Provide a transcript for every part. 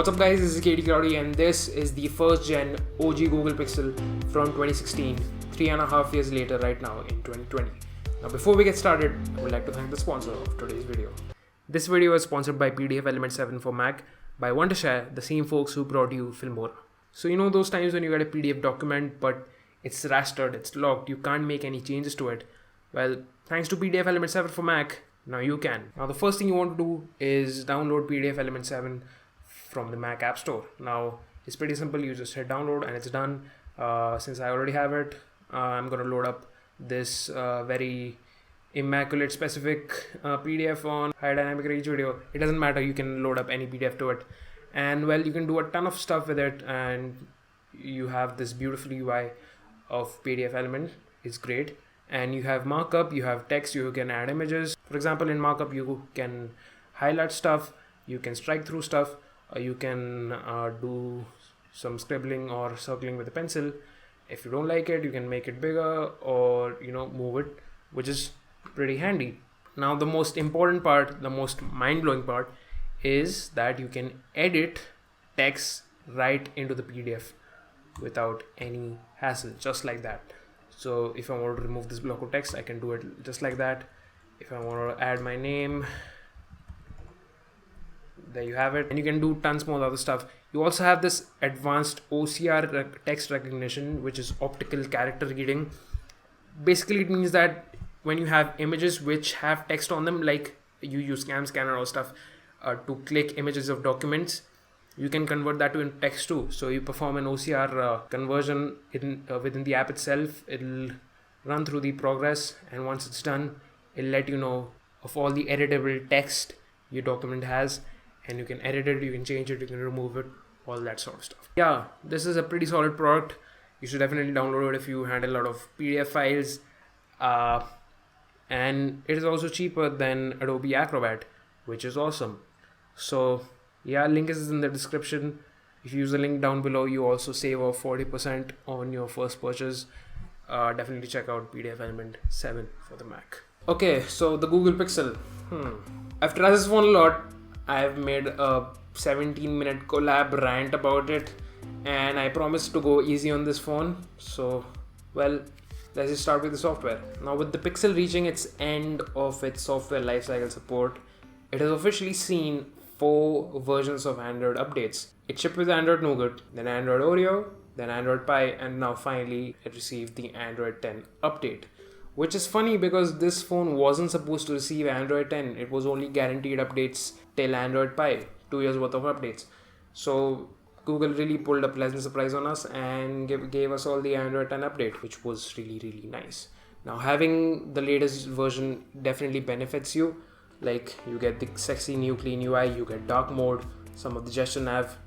What's up guys, this is KDCloudy and this is the first gen OG Google Pixel from 2016, 3.5 years later right now in 2020. Now before we get started, I would like to thank the sponsor of today's video. This video is sponsored by PDFelement 7 for Mac by Wondershare, the same folks who brought you Filmora. So you know those times when you get a PDF document but it's rastered, it's locked, you can't make any changes to it. Well, thanks to PDFelement 7 for Mac, now you can. Now the first thing you want to do is download PDFelement 7 from the Mac App Store. Now it's pretty simple, you just hit download and it's done. Since I already have it, I'm gonna load up this very immaculate specific PDF on high dynamic range video. It doesn't matter, you can load up any PDF to it, and well, you can do a ton of stuff with it, and you have this beautiful UI of PDFelement. It's great. And you have markup, you have text, you can add images. For example, in markup you can highlight stuff, you can strike through stuff, you can do some scribbling or circling with a pencil. If you don't like it, you can make it bigger or move it, which is pretty handy. Now the most important part, the most mind-blowing part, is that you can edit text right into the PDF without any hassle, just like that. So if I want to remove this block of text, I can do it just like that. If I want to add my name, there you have it. And you can do tons more other stuff. You also have this advanced OCR text recognition, which is optical character reading. Basically, it means that when you have images which have text on them, like you use scanner or stuff to click images of documents, you can convert that to text too. So you perform an OCR conversion within the app itself. It'll run through the progress, and once it's done, it'll let you know of all the editable text your document has, and you can edit it, you can change it, you can remove it, all that sort of stuff. Yeah, this is a pretty solid product. You should definitely download it if you handle a lot of PDF files. And it is also cheaper than Adobe Acrobat, which is awesome. So yeah, link is in the description. If you use the link down below, you also save off 40% on your first purchase. Definitely check out PDFelement 7 for the Mac. Okay, so the Google Pixel. I've tried this phone a lot. I've made a 17-minute collab rant about it, and I promised to go easy on this phone. So, well, let's just start with the software. Now, with the Pixel reaching its end of its software lifecycle support, it has officially seen 4 versions of Android updates. It shipped with Android Nougat, then Android Oreo, then Android Pie, and now finally it received the Android 10 update. Which is funny because this phone wasn't supposed to receive Android 10. It was only guaranteed updates till Android Pie, 2 years worth of updates. So Google really pulled a pleasant surprise on us and gave us all the Android 10 update, which was really nice. Now having the latest version definitely benefits you. Like you get the sexy new clean UI, you get dark mode, some of the gesture nav,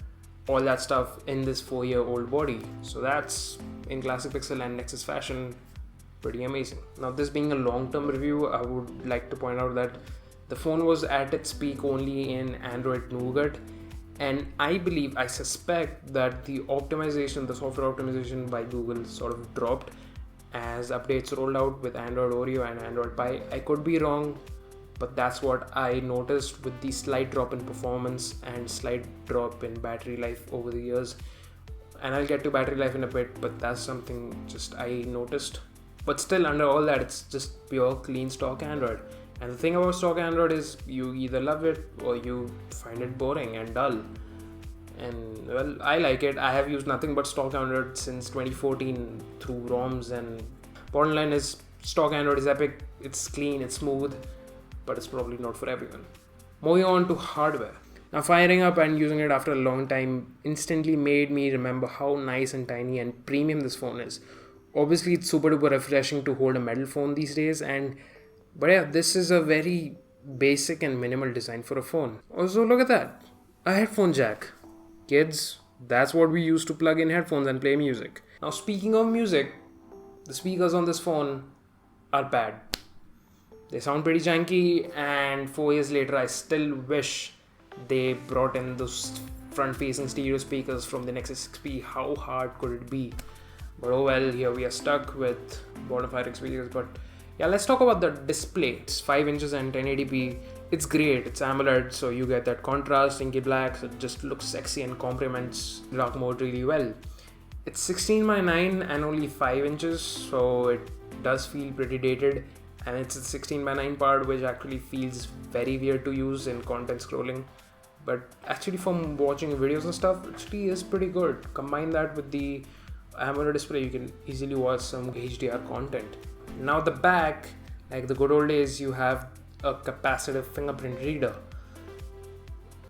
all that stuff in this 4-year-old body. So that's, in classic Pixel and Nexus fashion, pretty amazing. Now this being a long-term review, I would like to point out that the phone was at its peak only in Android Nougat, and I suspect that the software optimization by Google sort of dropped as updates rolled out with Android Oreo and Android Pie. I could be wrong, but that's what I noticed with the slight drop in performance and slight drop in battery life over the years. And I'll get to battery life in a bit, but that's something just I noticed. But still, under all that, it's just pure clean stock Android. And the thing about stock Android is you either love it or you find it boring and dull. And well, I like it. I have used nothing but stock Android since 2014 through ROMs, and bottom line is stock Android is epic. It's clean, it's smooth, but it's probably not for everyone. Moving on to hardware. Now firing up and using it after a long time instantly made me remember how nice and tiny and premium this phone is. Obviously it's super duper refreshing to hold a metal phone these days, but yeah, this is a very basic and minimal design for a phone. Also look at that, a headphone jack. Kids, that's what we use to plug in headphones and play music. Now speaking of music, the speakers on this phone are bad. They sound pretty janky, and 4 years later I still wish they brought in those front-facing stereo speakers from the Nexus 6P. How hard could it be? But oh well, here we are stuck with bottom-firing speakers. But yeah, let's talk about the display. It's 5 inches and 1080p. it's great. It's AMOLED, so you get that contrast, inky black, so it just looks sexy and complements dark mode really well. It's 16 by 9 and only 5 inches, so it does feel pretty dated, and it's the 16 by 9 part which actually feels very weird to use in content scrolling. But actually from watching videos and stuff, it actually is pretty good. Combine that with the AMOLED display, you can easily watch some HDR content. Now the back, like the good old days, you have a capacitive fingerprint reader,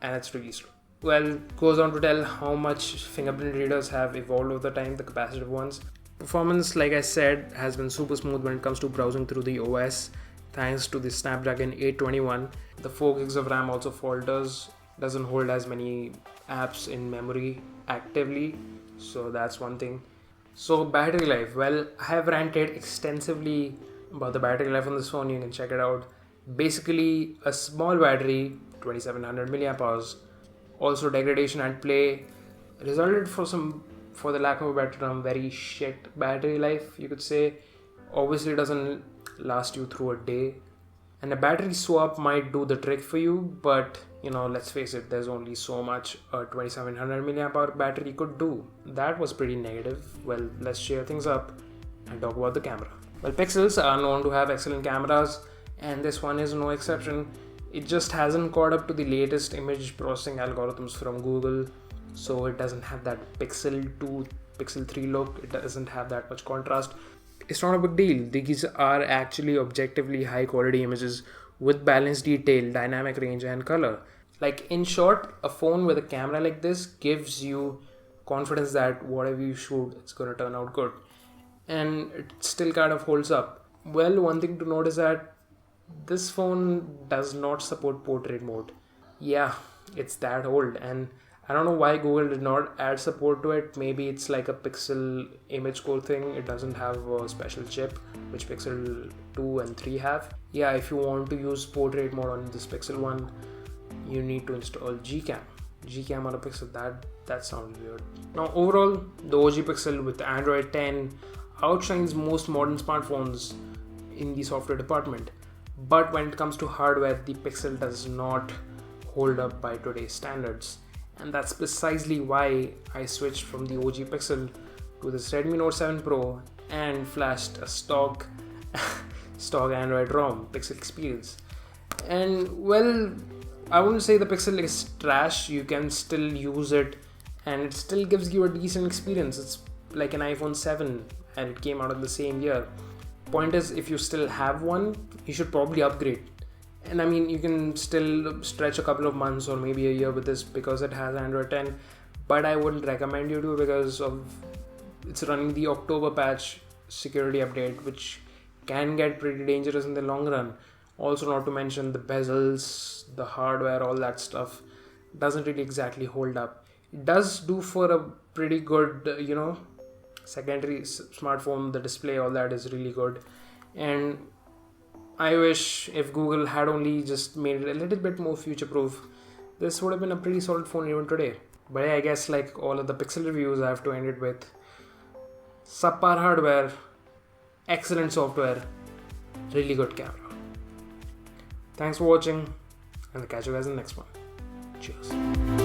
and it's really slow. Well, goes on to tell how much fingerprint readers have evolved over the time, the capacitive ones. Performance, like I said, has been super smooth when it comes to browsing through the OS, thanks to the Snapdragon 821. The 4 gigs of RAM also falters, doesn't hold as many apps in memory actively, so that's one thing. So battery life, well, I have ranted extensively about the battery life on this phone. You can check it out. Basically a small battery, 2700 milliamp hours. Also degradation at play resulted for the lack of a better term, very shit battery life, you could say. Obviously it doesn't last you through a day, and a battery swap might do the trick for you, but let's face it, there's only so much a 2700 milliamp hour battery could do. That was pretty negative. Well, let's cheer things up and talk about the camera. Well, Pixels are known to have excellent cameras, and this one is no exception. It just hasn't caught up to the latest image processing algorithms from Google, so it doesn't have that Pixel 2, Pixel 3 look. It doesn't have that much contrast. It's not a big deal. These are actually objectively high quality images with balanced detail, dynamic range and color. Like, in short, a phone with a camera like this gives you confidence that whatever you shoot, it's gonna turn out good. And it still kind of holds up. Well, one thing to note is that this phone does not support portrait mode. Yeah, it's that old, and I don't know why Google did not add support to it. Maybe it's like a Pixel image core thing. It doesn't have a special chip, which Pixel 2 and 3 have. Yeah, if you want to use portrait mode on this Pixel 1, you need to install Gcam on a Pixel. That sounds weird. Now overall, the OG Pixel with Android 10 outshines most modern smartphones in the software department. But when it comes to hardware, the Pixel does not hold up by today's standards. And that's precisely why I switched from the OG Pixel to this Redmi Note 7 Pro and flashed a stock Android ROM Pixel experience. And well, I wouldn't say the Pixel is trash. You can still use it and it still gives you a decent experience. It's like an iPhone 7 and it came out in the same year. Point is, if you still have one, you should probably upgrade. And I mean, you can still stretch a couple of months or maybe a year with this because it has Android 10, but I wouldn't recommend you to because of it's running the October patch security update, which can get pretty dangerous in the long run. Also, not to mention the bezels, the hardware, all that stuff doesn't really exactly hold up. It does do for a pretty good, secondary smartphone. The display, all that is really good. And I wish if Google had only just made it a little bit more future-proof, this would have been a pretty solid phone even today. But yeah, I guess like all of the Pixel reviews, I have to end it with subpar hardware, excellent software, really good camera. Thanks for watching, and I'll catch you guys in the next one. Cheers.